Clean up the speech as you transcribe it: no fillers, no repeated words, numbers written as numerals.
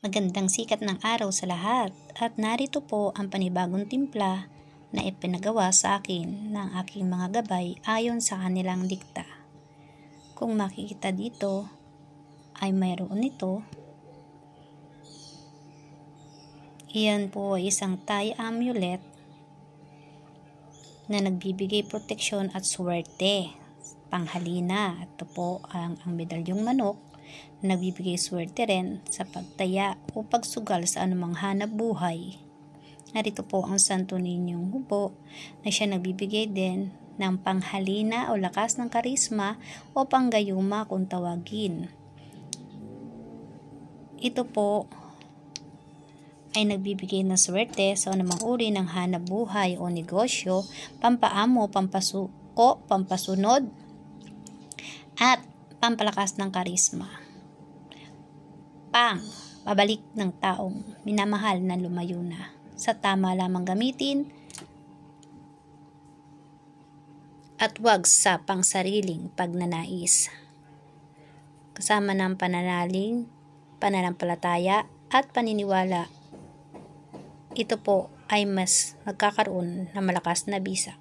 Magandang sikat ng araw sa lahat at narito po ang panibagong timpla na ipinagawa sa akin ng aking mga gabay ayon sa kanilang dikta. Kung makikita dito ay mayroon ito. Iyan po ay isang Thai amulet na nagbibigay proteksyon at swerte, panghalina. Ito po ang medalyong manok na nagbibigay swerte rin sa pagtaya o pagsugal sa anumang hanap buhay. Narito po ang Santo Niñong Hubo na siya nagbibigay din ng panghalina o lakas ng karisma o panggayuma kung tawagin. Ito po ay nagbibigay ng swerte sa anumang uri ng hanap buhay o negosyo, pampaamo, pampasuko, pampasunod, at pampalakas ng karisma. Pabalik ng taong minamahal na lumayo na. Sa tama lamang gamitin at wag sa pangsariling pagnanais. Kasama ng pananaling, pananampalataya at paniniwala, ito po ay mas magkakaroon ng malakas na bisa.